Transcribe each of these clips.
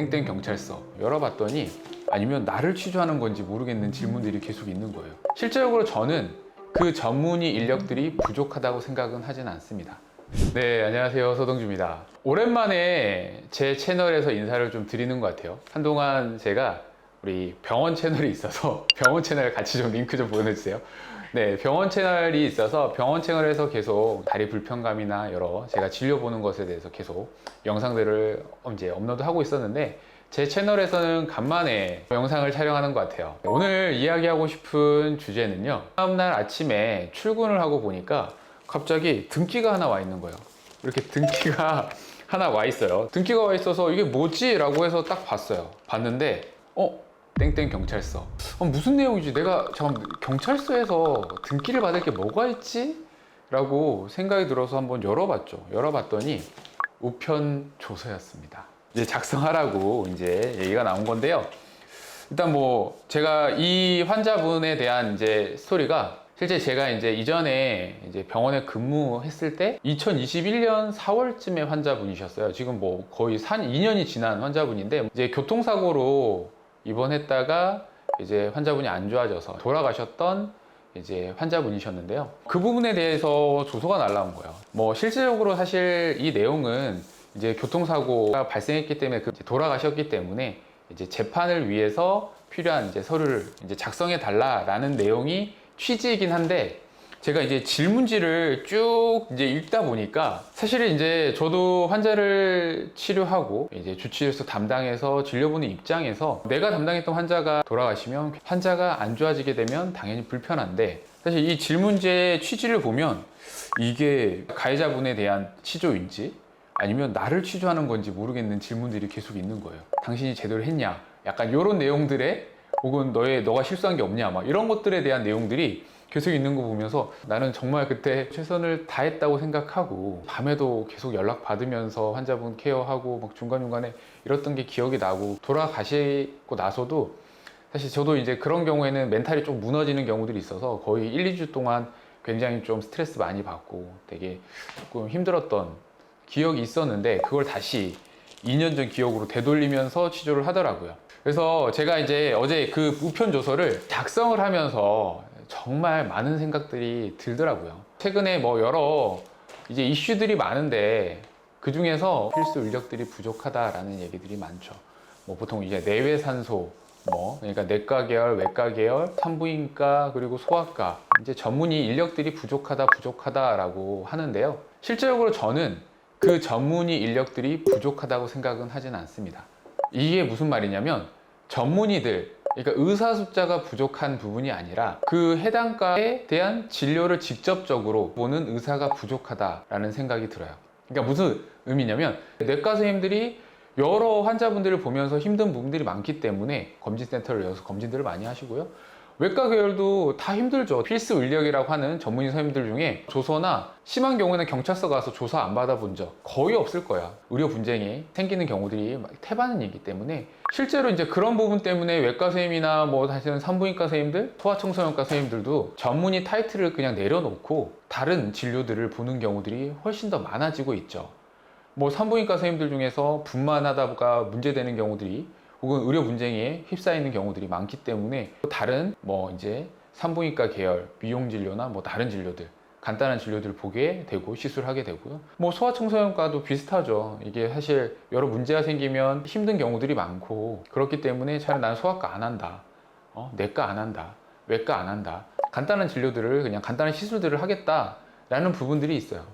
땡땡 경찰서 열어봤더니 아니면 나를 취조하는 건지 모르겠는 질문들이 계속 있는 거예요. 실제적으로 저는 그 전문의 인력들이 부족하다고 생각은 하진 않습니다. 네, 안녕하세요. 서동주입니다. 오랜만에 제 채널에서 인사를 좀 드리는 것 같아요. 한동안 제가 우리 병원 채널이 있어서 병원 채널 같이 좀 링크 좀 보내주세요. 네, 병원 채널이 있어서 병원 채널에서 계속 다리 불편감이나 여러 제가 진료보는 것에 대해서 계속 영상들을 이제 업로드하고 있었는데 제 채널에서는 간만에 영상을 촬영하는 것 같아요. 오늘 이야기하고 싶은 주제는요, 다음날 아침에 출근을 하고 보니까 갑자기 등기가 하나 와 있는 거예요. 이렇게 등기가 하나 와 있어요. 등기가 와 있어서 이게 뭐지? 라고 해서 딱 봤어요. 봤는데 땡땡 경찰서. 무슨 내용이지? 내가 잠깐 경찰서에서 등기를 받을 게 뭐가 있지? 라고 생각이 들어서 한번 열어봤죠. 열어봤더니 우편 조서였습니다. 이제 작성하라고 이제 얘기가 나온 건데요. 일단 뭐 제가 이 환자분에 대한 이제 스토리가 실제 제가 이제 이전에 이제 병원에 근무했을 때 2021년 4월쯤에 환자분이셨어요. 지금 뭐 거의 2년이 지난 환자분인데 이제 교통사고로 입원했다가 이제 환자분이 안 좋아져서 돌아가셨던 이제 환자분이셨는데요. 그 부분에 대해서 조서가 날라온 거예요. 뭐 실질적으로 사실 이 내용은 이제 교통사고가 발생했기 때문에 돌아가셨기 때문에 이제 재판을 위해서 필요한 이제 서류를 이제 작성해 달라라는 내용이 취지이긴 한데, 제가 이제 질문지를 쭉 이제 읽다 보니까 사실은 이제 저도 환자를 치료하고 이제 주치의로서 담당해서 진료보는 입장에서 내가 담당했던 환자가 돌아가시면 환자가 안 좋아지게 되면 당연히 불편한데, 사실 이 질문지의 취지를 보면 이게 가해자분에 대한 치조인지 아니면 나를 취조하는 건지 모르겠는 질문들이 계속 있는 거예요. 당신이 제대로 했냐? 약간 이런 내용들에, 혹은 너가 실수한 게 없냐? 막 이런 것들에 대한 내용들이 계속 있는 거 보면서 나는 정말 그때 최선을 다했다고 생각하고, 밤에도 계속 연락 받으면서 환자분 케어하고 막 중간중간에 이랬던 게 기억이 나고, 돌아가시고 나서도 사실 저도 이제 그런 경우에는 멘탈이 좀 무너지는 경우들이 있어서 거의 1, 2주 동안 굉장히 좀 스트레스 많이 받고 되게 조금 힘들었던 기억이 있었는데, 그걸 다시 2년 전 기억으로 되돌리면서 치료를 하더라고요. 그래서 제가 이제 어제 그 우편 조서를 작성을 하면서 정말 많은 생각들이 들더라고요. 최근에 뭐 여러 이제 이슈들이 많은데 그 중에서 필수 인력들이 부족하다라는 얘기들이 많죠. 뭐 보통 이제 내외산소, 그러니까 내과 계열, 외과 계열, 산부인과, 그리고 소아과, 이제 전문의 인력들이 부족하다라고 하는데요. 실제적으로 저는 그 전문의 인력들이 부족하다고 생각은 하진 않습니다. 이게 무슨 말이냐면, 전문의들, 그러니까 의사 숫자가 부족한 부분이 아니라 그 해당 과에 대한 진료를 직접적으로 보는 의사가 부족하다라는 생각이 들어요. 그러니까 무슨 의미냐면, 내과 선생님들이 여러 환자분들을 보면서 힘든 부분들이 많기 때문에 검진센터를 열어서 검진들을 많이 하시고요. 외과 계열도 다 힘들죠. 필수 인력이라고 하는 전문의 선생님들 중에 조서나 심한 경우에는 경찰서 가서 조사 안 받아본 적 거의 없을 거야. 의료 분쟁이 생기는 경우들이 태반이기 때문에, 실제로 이제 그런 부분 때문에 외과 선생님이나 뭐 사실은 산부인과 선생님들, 소아청소년과 선생님들도 전문의 타이틀을 그냥 내려놓고 다른 진료들을 보는 경우들이 훨씬 더 많아지고 있죠. 뭐 산부인과 선생님들 중에서 분만하다가 문제되는 경우들이, 혹은 의료 분쟁에 휩싸이는 경우들이 많기 때문에 다른 뭐 이제 산부인과 계열, 미용 진료나 뭐 다른 진료들, 간단한 진료들 보게 되고 시술하게 되고요. 뭐 소아청소년과도 비슷하죠. 이게 사실 여러 문제가 생기면 힘든 경우들이 많고, 그렇기 때문에 차라리 나는 소아과 안 한다, 내과 안 한다, 외과 안 한다, 간단한 진료들을 그냥 간단한 시술들을 하겠다라는 부분들이 있어요.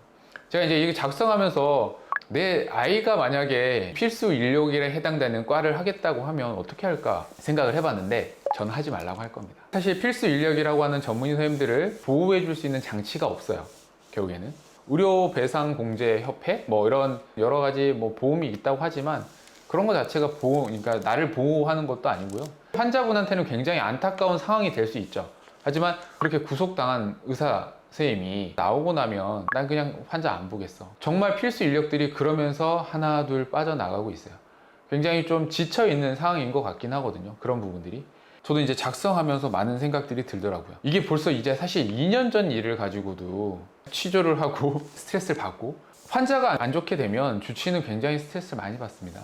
제가 이제 이거 작성하면서 내 아이가 만약에 필수 인력에 해당되는 과를 하겠다고 하면 어떻게 할까 생각을 해봤는데, 저는 하지 말라고 할 겁니다. 사실 필수 인력이라고 하는 전문의 선생님들을 보호해 줄 수 있는 장치가 없어요. 결국에는 의료배상공제협회 뭐 이런 여러 가지 뭐 보험이 있다고 하지만, 그런 것 자체가 그러니까 나를 보호하는 것도 아니고요. 환자분한테는 굉장히 안타까운 상황이 될 수 있죠. 하지만 그렇게 구속당한 의사 선생님이 나오고 나면 난 그냥 환자 안 보겠어. 정말 필수 인력들이 그러면서 하나 둘 빠져나가고 있어요. 굉장히 좀 지쳐있는 상황인 것 같긴 하거든요. 그런 부분들이. 저도 이제 작성하면서 많은 생각들이 들더라고요. 이게 벌써 이제 사실 2년 전 일을 가지고도 취조를 하고 스트레스를 받고, 환자가 안 좋게 되면 주치의는 굉장히 스트레스를 많이 받습니다.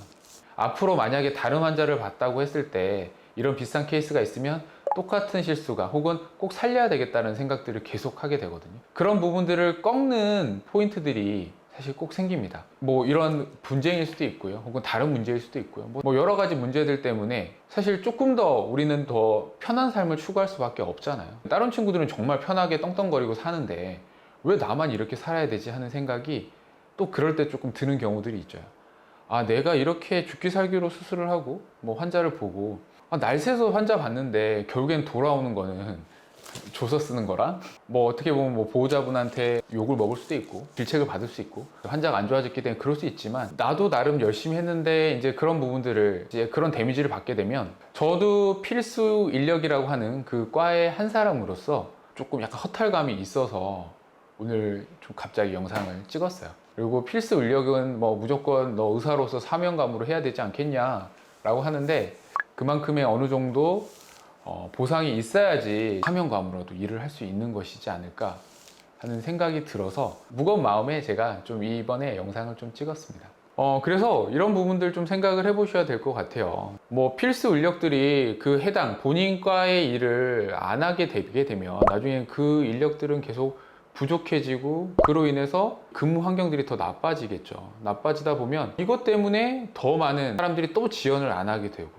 앞으로 만약에 다른 환자를 봤다고 했을 때 이런 비슷한 케이스가 있으면 똑같은 실수가 혹은 꼭 살려야 되겠다는 생각들을 계속 하게 되거든요. 그런 부분들을 꺾는 포인트들이 사실 꼭 생깁니다. 뭐 이런 분쟁일 수도 있고요, 혹은 다른 문제일 수도 있고요, 뭐 여러 가지 문제들 때문에 사실 조금 더 우리는 더 편한 삶을 추구할 수밖에 없잖아요. 다른 친구들은 정말 편하게 떵떵거리고 사는데 왜 나만 이렇게 살아야 되지 하는 생각이 또 그럴 때 조금 드는 경우들이 있죠. 아, 내가 이렇게 죽기 살기로 수술을 하고 뭐 환자를 보고 날 새서 환자 봤는데 결국엔 돌아오는 거는 조서 쓰는 거랑 뭐 어떻게 보면 뭐 보호자분한테 욕을 먹을 수도 있고 질책을 받을 수 있고 환자가 안 좋아졌기 때문에 그럴 수 있지만, 나도 나름 열심히 했는데 이제 그런 부분들을 이제 그런 데미지를 받게 되면 저도 필수 인력이라고 하는 그 과의 한 사람으로서 조금 약간 허탈감이 있어서 오늘 좀 갑자기 영상을 찍었어요. 그리고 필수 인력은 뭐 무조건 너 의사로서 사명감으로 해야 되지 않겠냐 라고 하는데, 그만큼의 어느 정도 보상이 있어야지 사명감으로도 일을 할 수 있는 것이지 않을까 하는 생각이 들어서 무거운 마음에 제가 좀 이번에 영상을 좀 찍었습니다. 그래서 이런 부분들 좀 생각을 해 보셔야 될 것 같아요. 뭐 필수 인력들이 그 해당 본인과의 일을 안 하게 되면 나중에 그 인력들은 계속 부족해지고 그로 인해서 근무 환경들이 더 나빠지겠죠. 나빠지다 보면 이것 때문에 더 많은 사람들이 또 지원을 안 하게 되고,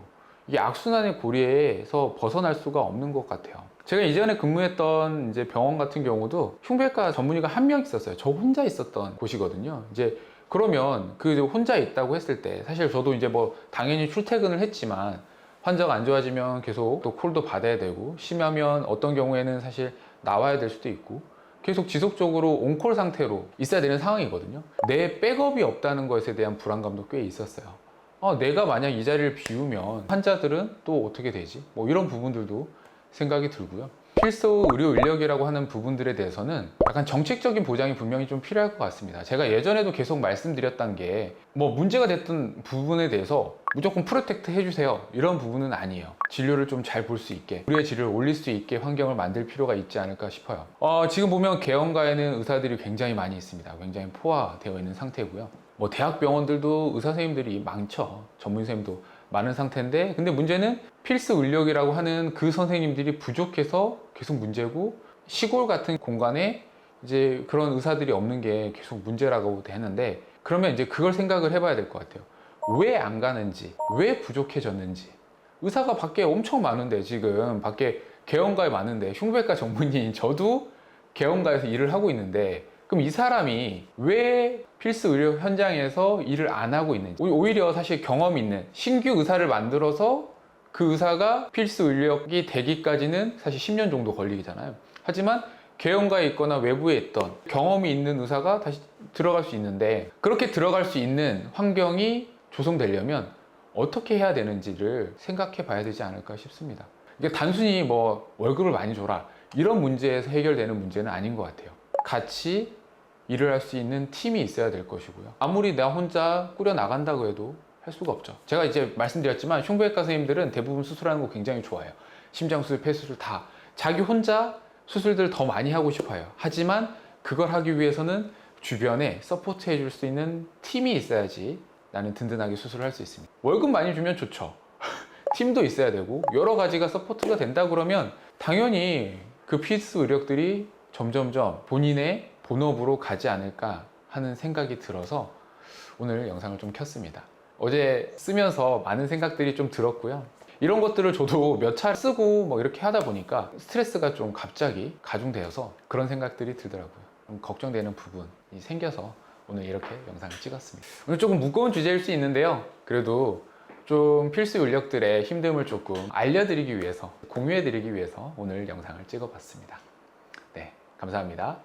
이게 악순환의 고리에서 벗어날 수가 없는 것 같아요. 제가 이전에 근무했던 이제 병원 같은 경우도 흉부외과 전문의가 한 명 있었어요. 저 혼자 있었던 곳이거든요. 이제 그러면 그 혼자 있다고 했을 때 사실 저도 이제 뭐 당연히 출퇴근을 했지만 환자가 안 좋아지면 계속 또 콜도 받아야 되고, 심하면 어떤 경우에는 사실 나와야 될 수도 있고 계속 지속적으로 온콜 상태로 있어야 되는 상황이거든요. 내 백업이 없다는 것에 대한 불안감도 꽤 있었어요. 내가 만약 이 자리를 비우면 환자들은 또 어떻게 되지? 뭐 이런 부분들도 생각이 들고요. 필수 의료 인력이라고 하는 부분들에 대해서는 약간 정책적인 보장이 분명히 좀 필요할 것 같습니다. 제가 예전에도 계속 말씀드렸던 게 뭐 문제가 됐던 부분에 대해서 무조건 프로텍트 해주세요 이런 부분은 아니에요. 진료를 좀 잘 볼 수 있게, 우리의 질을 올릴 수 있게 환경을 만들 필요가 있지 않을까 싶어요. 지금 보면 개원가에는 의사들이 굉장히 많이 있습니다. 굉장히 포화되어 있는 상태고요. 뭐 대학병원들도 의사 선생님들이 많죠. 전문 선생님도 많은 상태인데, 근데 문제는 필수 인력이라고 하는 그 선생님들이 부족해서 계속 문제고, 시골 같은 공간에 이제 그런 의사들이 없는 게 계속 문제라고 되는데, 그러면 이제 그걸 생각을 해봐야 될 것 같아요. 왜 안 가는지, 왜 부족해졌는지. 의사가 밖에 엄청 많은데, 지금 밖에 개원가에 많은데, 흉부외과 전문의인 저도 개원가에서 일을 하고 있는데, 그럼 이 사람이 왜 필수 의료 현장에서 일을 안 하고 있는지, 오히려 사실 경험 있는 신규 의사를 만들어서 그 의사가 필수 인력이 되기까지는 사실 10년 정도 걸리잖아요. 하지만 개원가에 있거나 외부에 있던 경험이 있는 의사가 다시 들어갈 수 있는데, 그렇게 들어갈 수 있는 환경이 조성되려면 어떻게 해야 되는지를 생각해 봐야 되지 않을까 싶습니다. 이게 단순히 뭐 월급을 많이 줘라 이런 문제에서 해결되는 문제는 아닌 것 같아요. 같이 일을 할 수 있는 팀이 있어야 될 것이고요. 아무리 나 혼자 꾸려 나간다고 해도 할 수가 없죠. 제가 이제 말씀드렸지만 흉부외과 선생님들은 대부분 수술하는 거 굉장히 좋아해요. 심장수술, 폐수술 다 자기 혼자 수술들 더 많이 하고 싶어요. 하지만 그걸 하기 위해서는 주변에 서포트 해줄 수 있는 팀이 있어야지 나는 든든하게 수술을 할 수 있습니다. 월급 많이 주면 좋죠. 팀도 있어야 되고 여러 가지가 서포트가 된다 그러면 당연히 그 필수 의력들이 점점점 본인의 본업으로 가지 않을까 하는 생각이 들어서 오늘 영상을 좀 켰습니다. 어제 쓰면서 많은 생각들이 좀 들었고요. 이런 것들을 저도 몇 차례 쓰고 뭐 이렇게 하다 보니까 스트레스가 좀 갑자기 가중되어서 그런 생각들이 들더라고요. 좀 걱정되는 부분이 생겨서 오늘 이렇게 영상을 찍었습니다. 오늘 조금 무거운 주제일 수 있는데요. 그래도 좀 필수 인력들의 힘듦을 조금 알려드리기 위해서, 공유해드리기 위해서 오늘 영상을 찍어봤습니다. 네, 감사합니다.